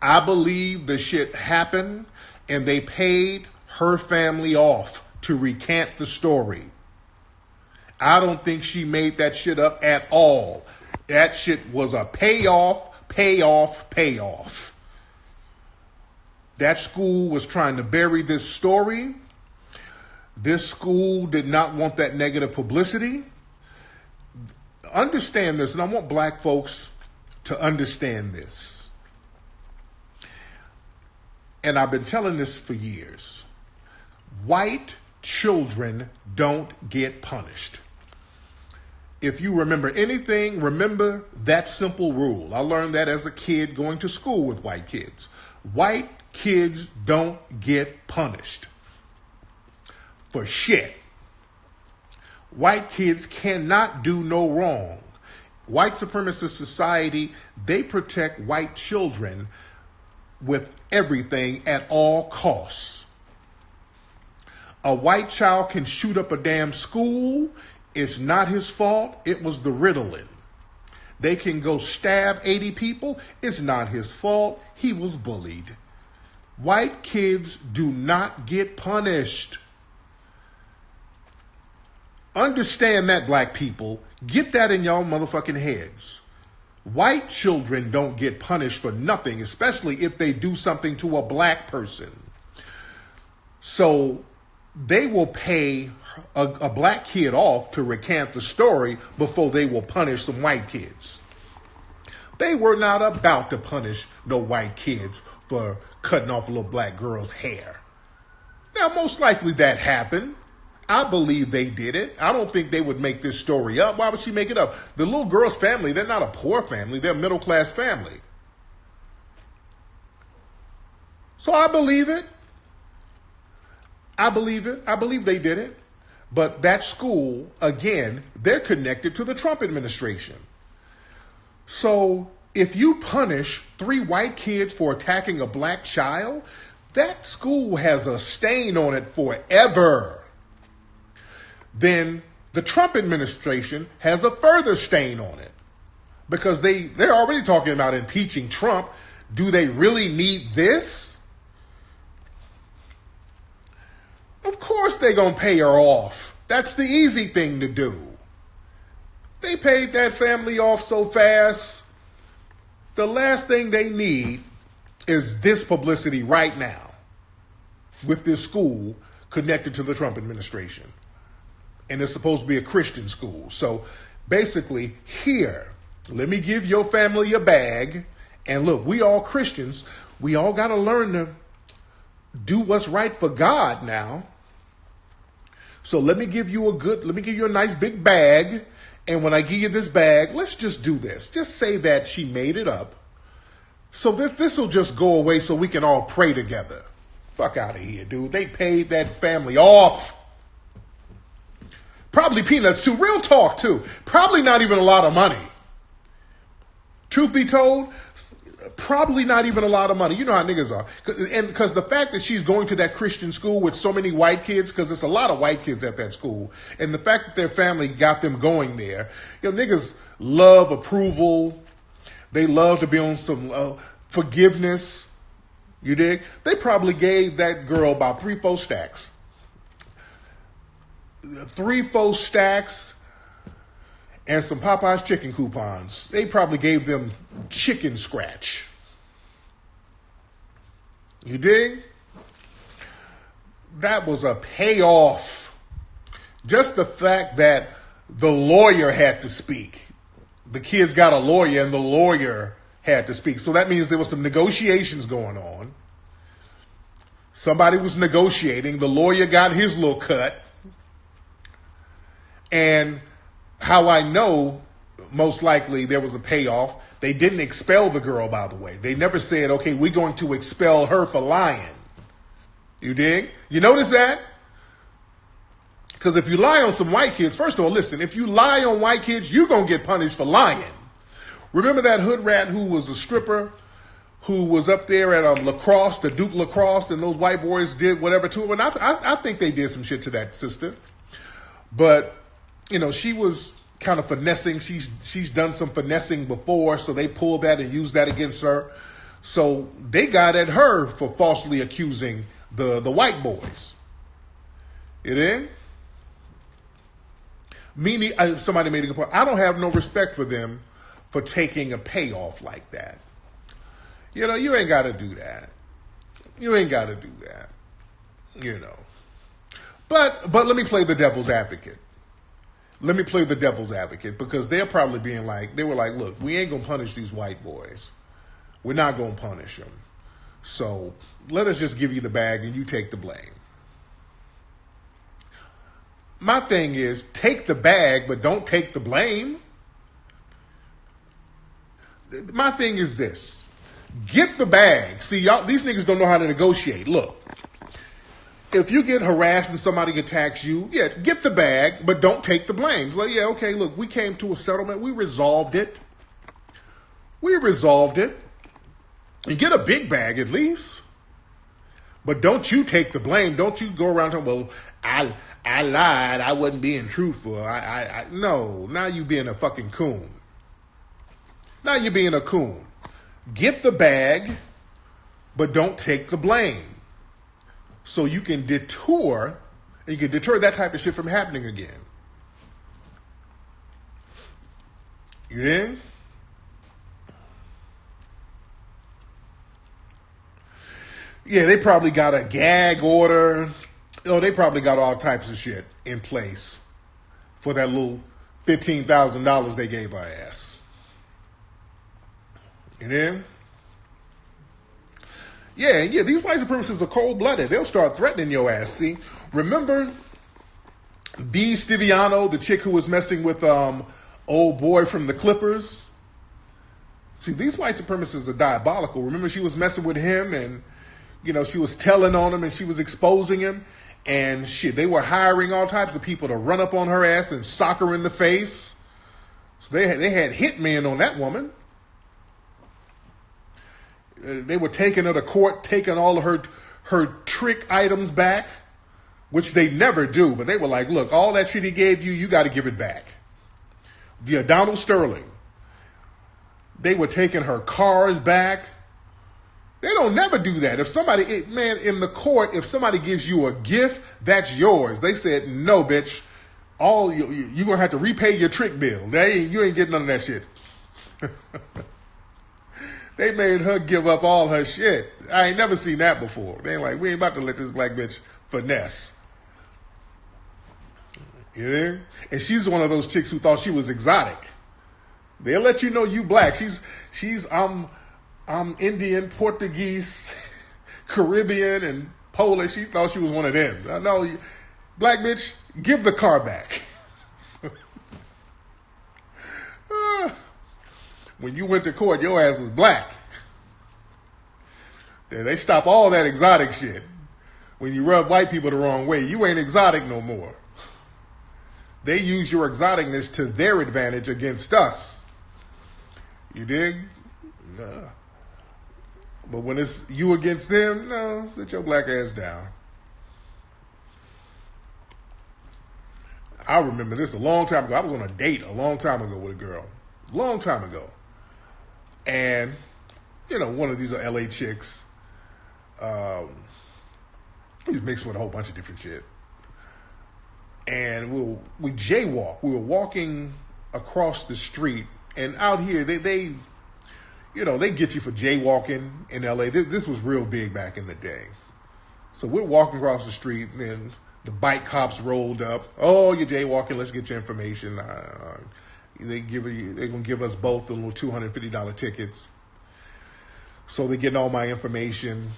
Speaker 1: I believe the shit happened and they paid her family off to recant the story. I don't think she made that shit up at all. That shit was a payoff. That school was trying to bury this story. This school did not want that negative publicity. Understand this, and I want black folks to understand this. And I've been telling this for years. White children don't get punished. If you remember anything, remember that simple rule. I learned that as a kid going to school with white kids. White kids don't get punished for shit. White kids cannot do no wrong. White supremacist society, they protect white children with everything at all costs. A white child can shoot up a damn school. It's not his fault. It was the Ritalin. They can go stab 80 people. It's not his fault. He was bullied. White kids do not get punished. Understand that, black people. Get that in y'all motherfucking heads. White children don't get punished for nothing, especially if they do something to a black person. So they will pay a black kid off to recant the story before they will punish some white kids. They were not about to punish no white kids for cutting off a little black girl's hair. Now, most likely that happened. I believe they did it. I don't think they would make this story up. Why would she make it up? The little girl's family, they're not a poor family. They're a middle-class family. So I believe it. I believe it. I believe they did it. But that school, again, they're connected to the Trump administration. So if you punish 3 white kids for attacking a black child, that school has a stain on it forever. Then the Trump administration has a further stain on it because they're already talking about impeaching Trump. Do they really need this? Of course they're going to pay her off. That's the easy thing to do. They paid that family off so fast. The last thing they need is this publicity right now with this school connected to the Trump administration. And it's supposed to be a Christian school. So basically, here, let me give your family a bag. And look, we all Christians, we all got to learn to do what's right for God now. So let me give you a nice big bag. And when I give you this bag, let's just do this. Just say that she made it up. So that this will just go away so we can all pray together. Fuck out of here, dude. They paid that family off. Probably peanuts too. Real talk too. Probably not even a lot of money. Truth be told, probably not even a lot of money. You know how niggas are. Because the fact that she's going to that Christian school with so many white kids, because there's a lot of white kids at that school, and the fact that their family got them going there, niggas love approval. They love to be on some forgiveness. You dig? They probably gave that girl about 3-4 stacks. 3-4 stacks and some Popeye's chicken coupons. They probably gave them chicken scratch. You dig? That was a payoff. Just the fact that the lawyer had to speak. The kids got a lawyer and the lawyer had to speak. So that means there was some negotiations going on. Somebody was negotiating. The lawyer got his little cut. And how I know most likely there was a payoff, they didn't expel the girl, by the way. They never said, okay, we're going to expel her for lying. You dig? You notice that? Because if you lie on some white kids, first of all, listen, if you lie on white kids, you're going to get punished for lying. Remember that hood rat who was a stripper, who was up there at lacrosse, the Duke lacrosse, and those white boys did whatever to her? And I think they did some shit to that sister. But she was kind of finessing. She's done some finessing before, so they pulled that and used that against her. So they got at her for falsely accusing the white boys. You in? Somebody made a good point. I don't have no respect for them for taking a payoff like that. You ain't got to do that. You ain't got to do that. But let me play the devil's advocate. Let me play the devil's advocate because they're probably being like, they were like, look, we ain't going to punish these white boys. We're not going to punish them. So let us just give you the bag and you take the blame. My thing is take the bag, but don't take the blame. My thing is this. Get the bag. See, y'all, these niggas don't know how to negotiate. Look. If you get harassed and somebody attacks you, get the bag, but don't take the blame. It's like, okay, look, we came to a settlement. We resolved it. And get a big bag at least. But don't you take the blame. Don't you go around talking, well, I lied. I wasn't being truthful. No, now you being a fucking coon. Now you're being a coon. Get the bag, but don't take the blame. So you can deter that type of shit from happening again. You in? Yeah, they probably got a gag order. Oh, they probably got all types of shit in place for that little $15,000 they gave our ass. You in? Yeah, these white supremacists are cold-blooded. They'll start threatening your ass, see? Remember V. Stiviano, the chick who was messing with old boy from the Clippers? See, these white supremacists are diabolical. Remember she was messing with him and, she was telling on him and she was exposing him? And shit, they were hiring all types of people to run up on her ass and sock her in the face. So they had hitmen on that woman. They were taking her to court, taking all of her trick items back, which they never do. But they were like, look, all that shit he gave you, you got to give it back. Via Donald Sterling. They were taking her cars back. They don't never do that. If somebody, in the court, if somebody gives you a gift, that's yours. They said, no, bitch. You're going to have to repay your trick bill. You ain't getting none of that shit. They made her give up all her shit. I ain't never seen that before. They ain't like, we ain't about to let this black bitch finesse. You know? And she's one of those chicks who thought she was exotic. They'll let you know you black. I'm Indian, Portuguese, Caribbean, and Polish. She thought she was one of them. No, black bitch, give the car back. When you went to court, your ass was black. Yeah, they stop all that exotic shit. When you rub white people the wrong way, you ain't exotic no more. They use your exoticness to their advantage against us. You dig? Nah. But when it's you against them, no, sit your black ass down. I remember this a long time ago. I was on a date a long time ago with a girl. Long time ago. And, one of these are LA chicks. He's mixed with a whole bunch of different shit. And we jaywalk. We were walking across the street. And out here, they get you for jaywalking in LA. This was real big back in the day. So we're walking across the street, and then the bike cops rolled up. Oh, you're jaywalking. Let's get your information. They're gonna give us both the little $250 tickets. So they're getting all my information,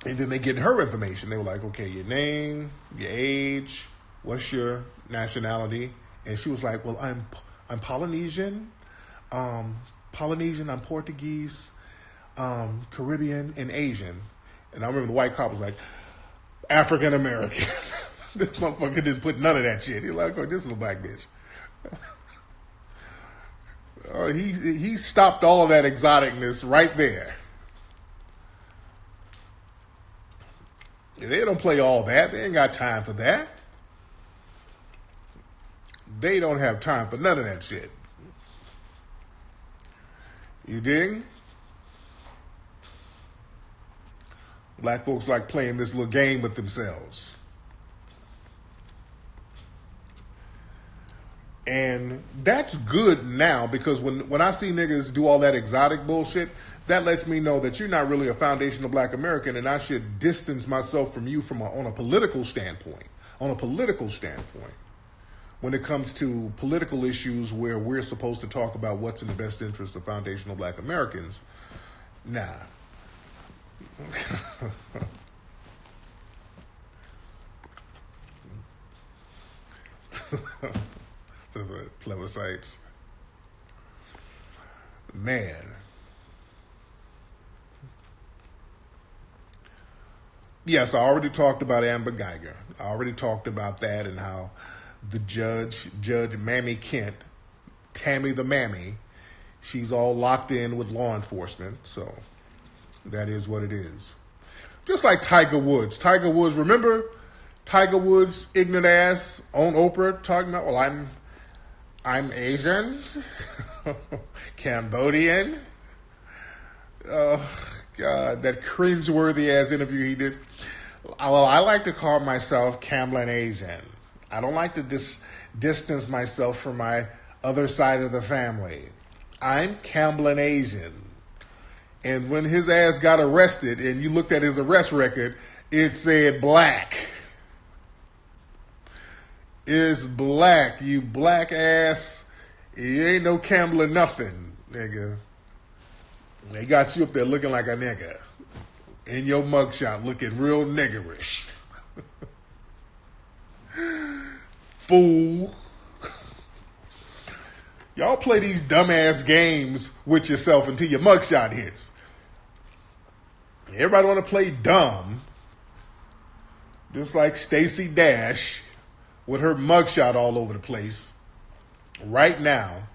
Speaker 1: and then they getting her information. They were like, okay, your name, your age, what's your nationality? And she was like, well, I'm Polynesian. I'm Portuguese, Caribbean, and Asian. And I remember the white cop was like, African American. This motherfucker didn't put none of that shit. He's like, oh, this is a black bitch. He stopped all of that exoticness right there. They don't play all that. They ain't got time for that. They don't have time for none of that shit. You dig? Black folks like playing this little game with themselves. And that's good now, because when I see niggas do all that exotic bullshit, that lets me know that you're not really a foundational black American, and I should distance myself from you on a political standpoint. On a political standpoint. When it comes to political issues where we're supposed to talk about what's in the best interest of foundational black Americans, nah. Plebiscites. Man. Yes, I already talked about Amber Guyger. I already talked about that and how the Judge Mammy Kent, Tammy the Mammy, she's all locked in with law enforcement. So that is what it is. Just like Tiger Woods. Tiger Woods, remember Tiger Woods' ignorant ass on Oprah talking about, well, I'm Asian, Cambodian. Oh, God, that cringeworthy ass interview he did. Well, I like to call myself Camlin Asian. I don't like to distance myself from my other side of the family. I'm Camblin Asian. And when his ass got arrested and you looked at his arrest record, it said black. It's black. You black ass. You ain't no Camblin nothing, nigga. They got you up there looking like a nigga. In your mugshot looking real niggerish. Fool. Y'all play these dumbass games with yourself until your mugshot hits. Everybody want to play dumb. Just like Stacy Dash with her mugshot all over the place. Right now,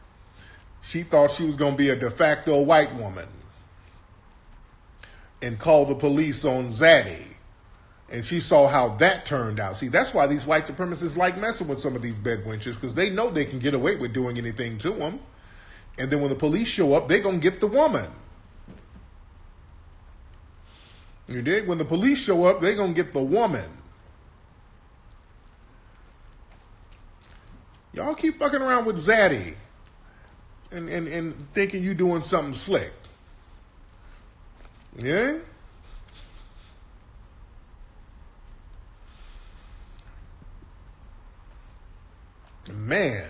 Speaker 1: she thought she was going to be a de facto white woman and call the police on Zaddy. And she saw how that turned out. See, that's why these white supremacists like messing with some of these bedwenches, because they know they can get away with doing anything to them. And then when the police show up, they're going to get the woman. You dig? When the police show up, they're going to get the woman. Y'all keep fucking around with Zaddy and thinking you doing something slick. Yeah? Man.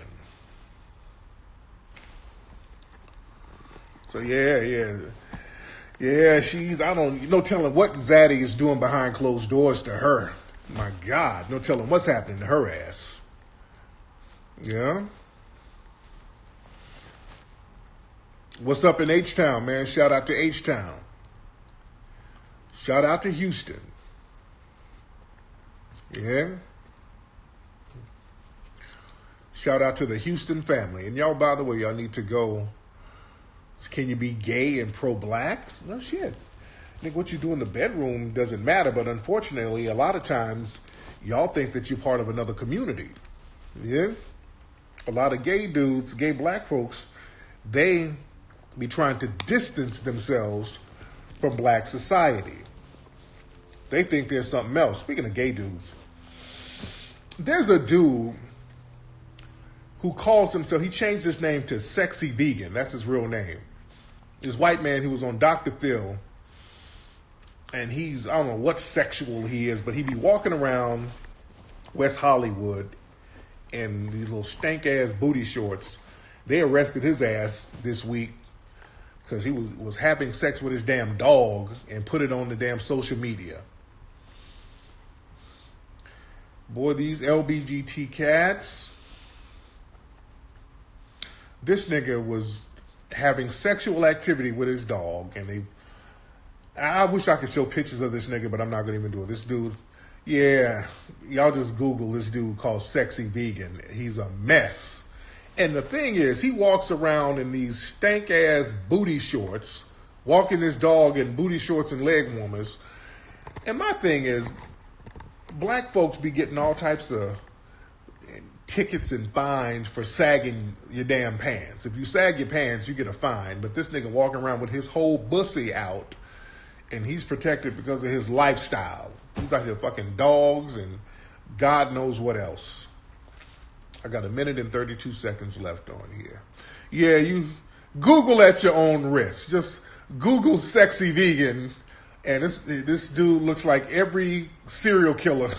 Speaker 1: So yeah, she's, no telling what Zaddy is doing behind closed doors to her. My God, no telling what's happening to her ass. Yeah. What's up in H-Town, man? Shout out to H-Town. Shout out to Houston. Yeah. Shout out to the Houston family. And y'all, by the way, y'all need to go. Can you be gay and pro-black? No shit. I think what you do in the bedroom doesn't matter, but unfortunately, a lot of times, y'all think that you're part of another community. Yeah? A lot of gay dudes, gay black folks, they be trying to distance themselves from black society. They think there's something else. Speaking of gay dudes, there's a dude who calls himself, he changed his name to Sexy Vegan. That's his real name. This white man who was on Dr. Phil, and he's, I don't know what sexual he is, but he be walking around West Hollywood in these little stank-ass booty shorts. They arrested his ass this week because he was having sex with his damn dog and put it on the damn social media. Boy, these LBGT cats. This nigga was having sexual activity with his dog, and I wish I could show pictures of this nigga, but I'm not going to even do it. This dude, yeah, y'all just Google this dude called Sexy Vegan. He's a mess. And the thing is, he walks around in these stank-ass booty shorts, walking his dog in booty shorts and leg warmers. And my thing is, black folks be getting all types of tickets and fines for sagging your damn pants. If you sag your pants, you get a fine. But this nigga walking around with his whole bussy out, and he's protected because of his lifestyle. He's out here fucking dogs and God knows what else. I got 1 minute and 32 seconds left on here. Yeah, you Google at your own risk. Just Google Sexy Vegan, and this dude looks like every serial killer.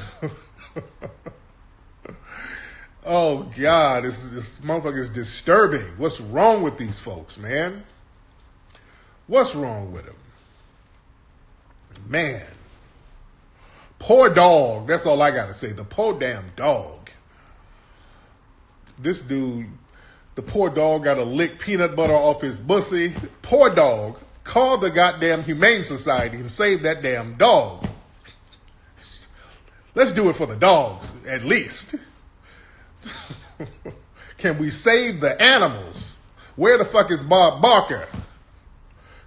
Speaker 1: Oh, God, this motherfucker is disturbing. What's wrong with these folks, man? What's wrong with them? Man. Poor dog. That's all I got to say. The poor damn dog. This dude, the poor dog got to lick peanut butter off his pussy. Poor dog. Call the goddamn Humane Society and save that damn dog. Let's do it for the dogs, at least. Can we save the animals? Where the fuck is Bob Barker?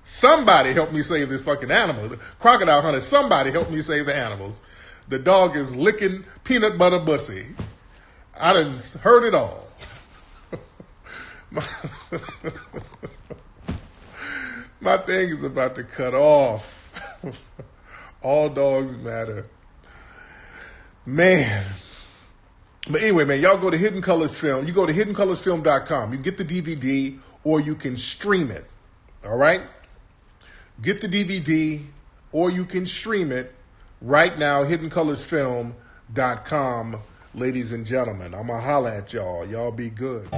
Speaker 1: Somebody help me save this fucking animal. Crocodile Hunter, somebody help me save the animals. The dog is licking peanut butter pussy. I done heard it all. My thing is about to cut off. All dogs matter. Man. But anyway, man, y'all go to Hidden Colors Film. You go to hiddencolorsfilm.com. You can get the DVD or you can stream it. All right? Get the DVD or you can stream it right now, hiddencolorsfilm.com, ladies and gentlemen. I'm going to holler at y'all. Y'all be good.